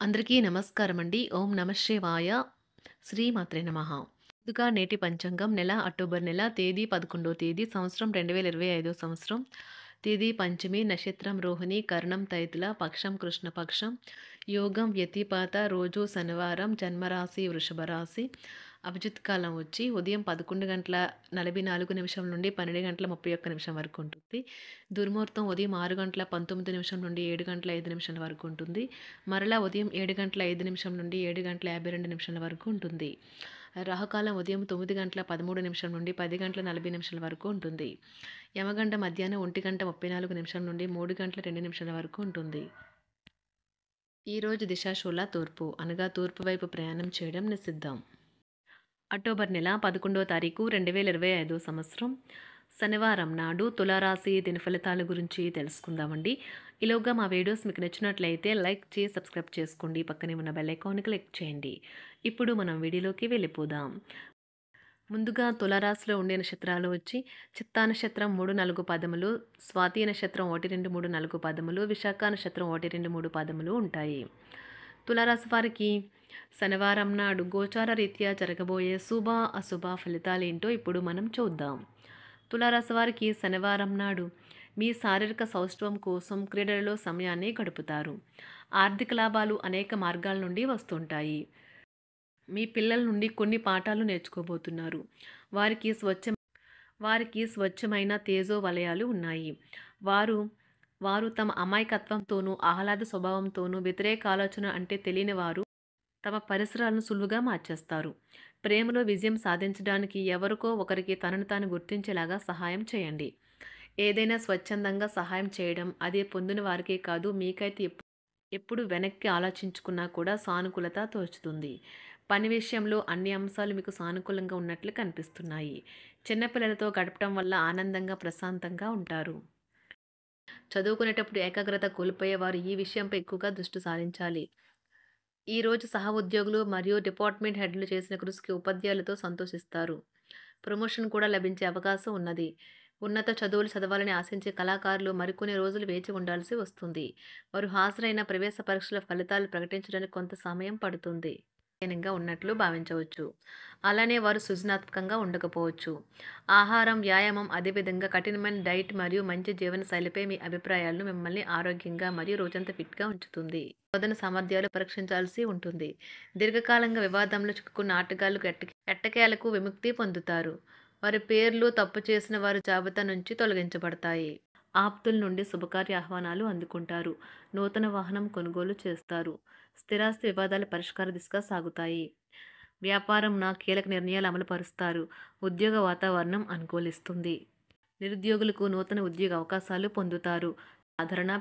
అందరికీ నమస్కారమండి. ఓం నమః శివాయ. శ్రీమాత్రే నమః. ముందుగా నేటి పంచాంగం నెల అక్టోబర్ నెల, తేదీ 11వ తేదీ, సంవత్సరం 2025 సంవత్సరం. తేదీ పంచమి, నక్షత్రం రోహిణి, కరణం తైతుల, పక్షం కృష్ణపక్షం, యోగం వ్యతిపాత, రోజు శనివారం, జన్మరాశి వృషభ రాశి. అభిజిత్ కాలం వచ్చి ఉదయం 11:44 నుండి 12:31 వరకు ఉంటుంది. దుర్ముహూర్తం ఉదయం 6:19 నుండి 7:05 వరకు ఉంటుంది. మరలా ఉదయం 7:05 నుండి 7:52 వరకు ఉంటుంది. రాహుకాలం ఉదయం 9:13 నుండి 10:40 వరకు ఉంటుంది. యమగంట మధ్యాహ్నం 1:34 నుండి 3:02 వరకు ఉంటుంది. ఈరోజు దిశాశూల తూర్పు, అనగా తూర్పు వైపు ప్రయాణం చేయడం నిషిద్ధం. అక్టోబర్ నెల 11వ తారీఖు 2025 సంవత్సరం శనివారం నాడు తులారాశి దిన ఫలితాల గురించి తెలుసుకుందామండి. ఈలోగా మా వీడియోస్ మీకు నచ్చినట్లయితే లైక్ చేసి సబ్స్క్రైబ్ చేసుకోండి. పక్కనే ఉన్న బెల్ ఐకాన్ క్లిక్ చేయండి. ఇప్పుడు మనం వీడియోలోకి వెళ్ళిపోదాం. ముందుగా తులారాశిలో ఉండే నక్షత్రాలు వచ్చి చిత్తా నక్షత్రం 3, 4 పాదములు, స్వాతి నక్షత్రం 1, 2, 3, 4 పాదములు, విశాఖ నక్షత్రం 1, 2, 3 పాదములు ఉంటాయి. తులారాశి వారికి శనివారం నాడు గోచార రీత్యా జరగబోయే శుభ అశుభ ఫలితాలేంటో ఇప్పుడు మనం చూద్దాం. తులారాశి వారికి శనివారం నాడు మీ శారీరక సౌష్ఠవం కోసం క్రీడలలో సమయాన్ని గడుపుతారు. ఆర్థిక లాభాలు అనేక మార్గాల నుండి వస్తుంటాయి. మీ పిల్లల నుండి కొన్ని పాఠాలు నేర్చుకోబోతున్నారు. వారికి స్వచ్ఛమైన తేజో వలయాలు ఉన్నాయి. వారు వారు తమ అమాయకత్వంతోనూ ఆహ్లాద స్వభావంతోనూ వ్యతిరేక ఆలోచన అంటే తెలియని వారు తమ పరిసరాలను సులువుగా మార్చేస్తారు. ప్రేమలో విజయం సాధించడానికి ఎవరికో ఒకరికి తనను తాను గుర్తించేలాగా సహాయం చేయండి. ఏదైనా స్వచ్ఛందంగా సహాయం చేయడం అది పొందిన వారికే కాదు, మీకైతే ఎప్పుడు వెనక్కి ఆలోచించుకున్నా కూడా సానుకూలత తోచుతుంది. పని విషయంలో అన్ని అంశాలు మీకు సానుకూలంగా ఉన్నట్లు కనిపిస్తున్నాయి. చిన్నపిల్లలతో గడపడం వల్ల ఆనందంగా ప్రశాంతంగా ఉంటారు. చదువుకునేటప్పుడు ఏకాగ్రత కోల్పోయేవారు ఈ విషయంపై ఎక్కువగా దృష్టి సారించాలి. ఈరోజు సహ ఉద్యోగులు మరియు డిపార్ట్మెంట్ హెడ్లు చేసిన కృషికి ఉపాధ్యాయులతో సంతోషిస్తారు. ప్రమోషన్ కూడా లభించే అవకాశం ఉన్నది. ఉన్నత చదువులు చదవాలని ఆశించే కళాకారులు మరికొన్ని రోజులు వేచి ఉండాల్సి వస్తుంది. వారు హాజరైన ప్రవేశ పరీక్షల ఫలితాలు ప్రకటించడానికి కొంత సమయం పడుతుంది. బలహీనంగా ఉన్నట్లు భావించవచ్చు. అలానే వారు సృజనాత్మకంగా ఉండకపోవచ్చు. ఆహారం, వ్యాయామం, అదేవిధంగా కఠినమైన డైట్ మరియు మంచి జీవన శైలిపై మీ అభిప్రాయాలను మిమ్మల్ని ఆరోగ్యంగా మరియు రోజంతా ఫిట్గా ఉంచుతుంది. బోధన సామర్థ్యాలు పరీక్షించాల్సి ఉంటుంది. దీర్ఘకాలంగా వివాదంలో చిక్కుకున్న ఆటగాళ్లు ఎట్టకేలకు విముక్తి పొందుతారు. వారి పేర్లు తప్పు చేసిన వారి జాబితా నుంచి తొలగించబడతాయి. ఆప్తుల నుండి శుభకార్య ఆహ్వానాలు అందుకుంటారు. నూతన వాహనం కొనుగోలు చేస్తారు. స్థిరాస్తి వివాదాల పరిష్కార దిశగా సాగుతాయి. వ్యాపారం కీలక నిర్ణయాలు అమలు పరుస్తారు. ఉద్యోగ వాతావరణం అనుకూలిస్తుంది. నిరుద్యోగులకు నూతన ఉద్యోగ అవకాశాలు పొందుతారు. ఆదరణ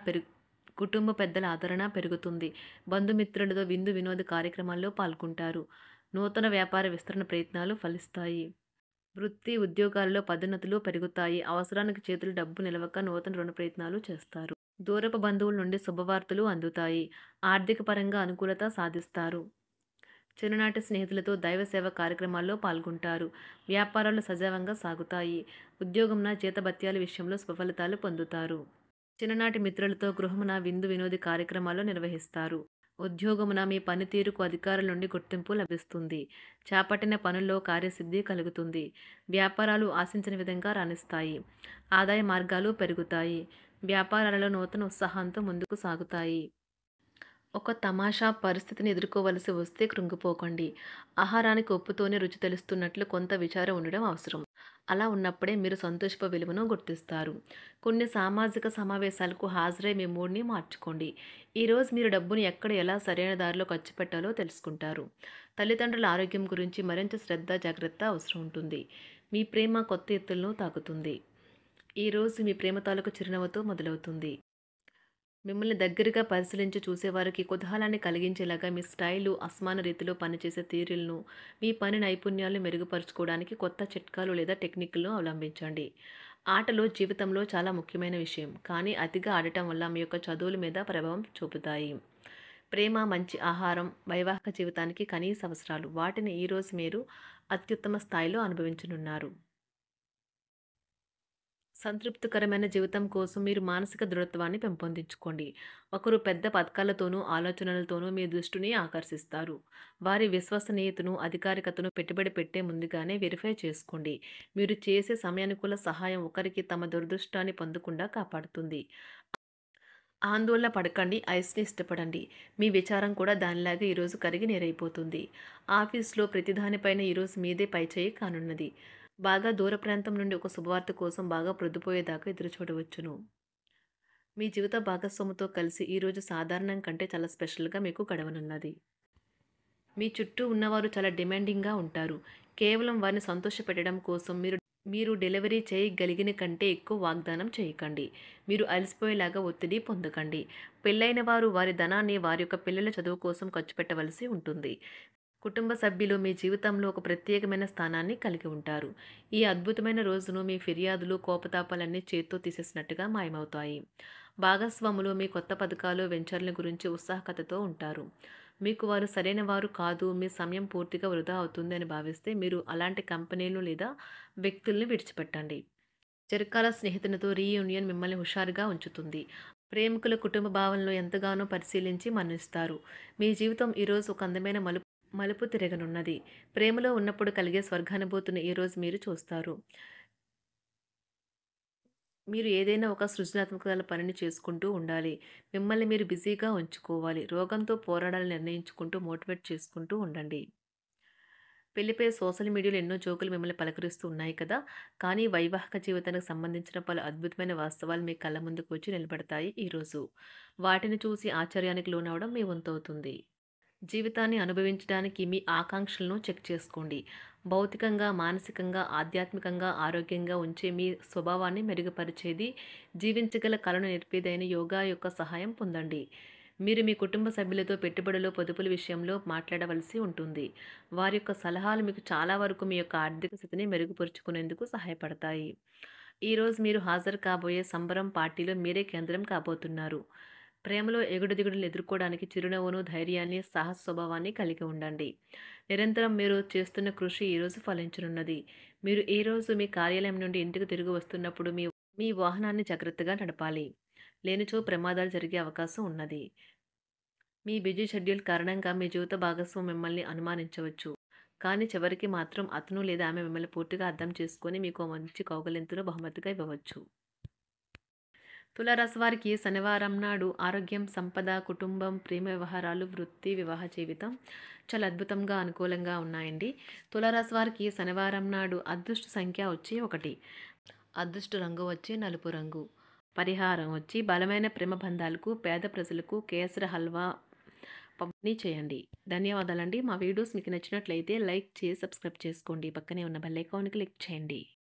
కుటుంబ పెద్దల ఆదరణ పెరుగుతుంది. బంధుమిత్రులతో విందు వినోద కార్యక్రమాల్లో పాల్గొంటారు. నూతన వ్యాపార విస్తరణ ప్రయత్నాలు ఫలిస్తాయి. వృత్తి ఉద్యోగాల్లో పదోన్నతులు పెరుగుతాయి. అవసరానికి చేతులు డబ్బు నిలవక నూతన రుణ ప్రయత్నాలు చేస్తారు. దూరపు బంధువుల నుండి శుభవార్తలు అందుతాయి. ఆర్థిక పరంగా అనుకూలత సాధిస్తారు. చిన్ననాటి స్నేహితులతో దైవ సేవ కార్యక్రమాల్లో పాల్గొంటారు. వ్యాపారాలు సజావంగా సాగుతాయి. ఉద్యోగంన జీతభత్యాల విషయంలో శుభఫలితాలు పొందుతారు. చిన్ననాటి మిత్రులతో గృహమున విందు వినోది కార్యక్రమాలు నిర్వహిస్తారు. ఉద్యోగమున మీ పనితీరుకు అధికారుల నుండి గుర్తింపు లభిస్తుంది. చేపట్టిన పనుల్లో కార్యసిద్ధి కలుగుతుంది. వ్యాపారాలు ఆశించిన విధంగా రాణిస్తాయి. ఆదాయ మార్గాలు పెరుగుతాయి. వ్యాపారాలలో నూతన ఉత్సాహంతో ముందుకు సాగుతాయి. ఒక తమాషా పరిస్థితిని ఎదుర్కోవలసి వస్తే కృంగిపోకండి. ఆహారానికి ఉప్పుతోనే రుచి తెలుస్తున్నట్లు కొంత విచారం ఉండడం అవసరం. అలా ఉన్నప్పుడే మీరు సంతోషపు విలువను గుర్తిస్తారు. కొన్ని సామాజిక సమావేశాలకు హాజరై మీ మూడ్ని మార్చుకోండి. ఈరోజు మీరు డబ్బును ఎక్కడ ఎలా సరైన దారిలో ఖర్చు పెట్టాలో తెలుసుకుంటారు. తల్లిదండ్రుల ఆరోగ్యం గురించి మరింత శ్రద్ధ జాగ్రత్త అవసరం ఉంటుంది. మీ ప్రేమ కొత్త ఎత్తులను తాకుతుంది. ఈరోజు మీ ప్రేమ తాలూకు చిరునవ్వుతో మొదలవుతుంది. మిమ్మల్ని దగ్గరగా పరిశీలించి చూసేవారికి కుతూహలాన్ని కలిగించేలాగా మీ స్టైలు, అసమాన రీతిలో పనిచేసే తీరులను, మీ పని నైపుణ్యాలను మెరుగుపరుచుకోవడానికి కొత్త చిట్కాలు లేదా టెక్నిక్లను అవలంబించండి. ఆటలు జీవితంలో చాలా ముఖ్యమైన విషయం, కానీ అతిగా ఆడటం వల్ల మీ యొక్క చదువుల మీద ప్రభావం చూపుతాయి. ప్రేమ, మంచి ఆహారం వైవాహిక జీవితానికి కనీస అవసరాలు. వాటిని ఈరోజు మీరు అత్యుత్తమ స్థాయిలో అనుభవించనున్నారు. సంతృప్తికరమైన జీవితం కోసం మీరు మానసిక దృఢత్వాన్ని పెంపొందించుకోండి. ఒకరు పెద్ద పథకాలతోనూ, ఆలోచనలతోనూ మీ దృష్టిని ఆకర్షిస్తారు. వారి విశ్వసనీయతను, అధికారికతను పెట్టుబడి పెట్టే ముందుగానే వెరిఫై చేసుకోండి. మీరు చేసే సమయానుకూల సహాయం ఒకరికి తమ దురదృష్టాన్ని పొందకుండా కాపాడుతుంది. ఆందోళన పడకండి, ఐస్‌ని ఇష్టపడండి. మీ విచారం కూడా దానిలాగే ఈరోజు కరిగి నీరైపోతుంది. ఆఫీస్‌లో ప్రతిదానిపైన ఈరోజు మీదే పైచేయి కానున్నది. బాగా దూర ప్రాంతం నుండి ఒక శుభవార్త కోసం బాగా ప్రొద్దుపోయేదాకా ఎదురుచూడవచ్చును. మీ జీవిత భాగస్వామితో కలిసి ఈరోజు సాధారణం కంటే చాలా స్పెషల్‌గా మీకు గడవనున్నది. మీ చుట్టూ ఉన్నవారు చాలా డిమాండింగ్‌గా ఉంటారు. కేవలం వారిని సంతోషపెట్టడం కోసం మీరు మీరు డెలివరీ చేయగలిగిన కంటే ఎక్కువ వాగ్దానం చేయకండి. మీరు అలసిపోయేలాగా ఒత్తిడి పొందకండి. పెళ్లైన వారు వారి ధనాన్ని వారి యొక్క పిల్లల చదువు కోసం ఖర్చు పెట్టవలసి ఉంటుంది. కుటుంబ సభ్యులు మీ జీవితంలో ఒక ప్రత్యేకమైన స్థానాన్ని కలిగి ఉంటారు. ఈ అద్భుతమైన రోజును మీ ఫిర్యాదులు, కోపతాపాలన్నీ చేత్తో తీసేసినట్టుగా మాయమవుతాయి. భాగస్వాములు మీ కొత్త పథకాలు, వెంచర్ల గురించి ఉత్సాహకతతో ఉంటారు. మీకు వారు సరైన వారు కాదు, మీ సమయం పూర్తిగా వృధా అవుతుంది అని భావిస్తే మీరు అలాంటి కంపెనీలు లేదా వ్యక్తుల్ని విడిచిపెట్టండి. చిరకాల స్నేహితునితో రీయూనియన్ మిమ్మల్ని హుషారుగా ఉంచుతుంది. ప్రేమికుల కుటుంబ భావనలు ఎంతగానో పరిశీలించి మన్నిస్తారు. మీ జీవితం ఈరోజు ఒక అందమైన మలుపు తిరగనున్నది. ప్రేమలో ఉన్నప్పుడు కలిగే స్వర్గానుభూతిని ఈరోజు మీరు చూస్తారు. మీరు ఏదైనా ఒక సృజనాత్మకతల పనిని చేసుకుంటూ ఉండాలి. మిమ్మల్ని మీరు బిజీగా ఉంచుకోవాలి. రోగంతో పోరాడాలని నిర్ణయించుకుంటూ మోటివేట్ చేసుకుంటూ ఉండండి. పెళ్లిపై సోషల్ మీడియాలో ఎన్నో జోకులు మిమ్మల్ని పలకరిస్తూ ఉన్నాయి కదా! కానీ వైవాహిక జీవితానికి సంబంధించిన పలు అద్భుతమైన వాస్తవాలు మీ కళ్ళ ముందుకు వచ్చి నిలబడతాయి ఈరోజు. వాటిని చూసి ఆశ్చర్యానికి లోనవ్వడం మీ వంతవుతుంది. జీవితాన్ని అనుభవించడానికి మీ ఆకాంక్షలను చెక్ చేసుకోండి. భౌతికంగా, మానసికంగా, ఆధ్యాత్మికంగా ఆరోగ్యంగా ఉంచే మీ స్వభావాన్ని మెరుగుపరిచేది, జీవించగల కళను నేర్పేదైన యోగా యొక్క సహాయం పొందండి. మీరు మీ కుటుంబ సభ్యులతో పెట్టుబడులు, పొదుపుల విషయంలో మాట్లాడవలసి ఉంటుంది. వారి యొక్క సలహాలు మీకు చాలా వరకు మీ యొక్క ఆర్థిక స్థితిని మెరుగుపరుచుకునేందుకు సహాయపడతాయి. ఈరోజు మీరు హాజరు కాబోయే సంబరం పార్టీలో మీరే కేంద్రం కాబోతున్నారు. ప్రేమలో ఎగుడుదిగుడులను ఎదుర్కోవడానికి చిరునవ్వును, ధైర్యాన్ని, సాహస స్వభావాన్ని కలిగి ఉండండి. నిరంతరం మీరు చేస్తున్న కృషి ఈరోజు ఫలించనున్నది. మీరు ఈ రోజు మీ కార్యాలయం నుండి ఇంటికి తిరిగి వస్తున్నప్పుడు మీ మీ వాహనాన్ని జాగ్రత్తగా నడపాలి. లేనిచో ప్రమాదాలు జరిగే అవకాశం ఉన్నది. మీ బిజీ షెడ్యూల్ కారణంగా మీ జీవిత భాగస్వామి మిమ్మల్ని అనుమానించవచ్చు. కానీ చివరికి మాత్రం అతను లేదా ఆమె మిమ్మల్ని పూర్తిగా అర్థం చేసుకొని మీకు ఓ మంచి కౌగిలింతను బహుమతిగా ఇవ్వవచ్చు. తులారాశి వారికి శనివారం నాడు ఆరోగ్యం, సంపద, కుటుంబం, ప్రేమ వ్యవహారాలు, వృత్తి, వివాహ జీవితం చాలా అద్భుతంగా అనుకూలంగా ఉన్నాయండి. తులారాశి వారికి శనివారం నాడు అదృష్ట సంఖ్య వచ్చి 1. అదృష్ట రంగు వచ్చి నలుపు రంగు. పరిహారం వచ్చి బలమైన ప్రేమ బంధాలకు, పేద ప్రజలకు కేసర హల్వా పంపిణీ చేయండి. ధన్యవాదాలండి. మా వీడియోస్ మీకు నచ్చినట్లయితే లైక్ చేసి సబ్స్క్రైబ్ చేసుకోండి. పక్కనే ఉన్న బెల్ ఐకాన్ క్లిక్ చేయండి.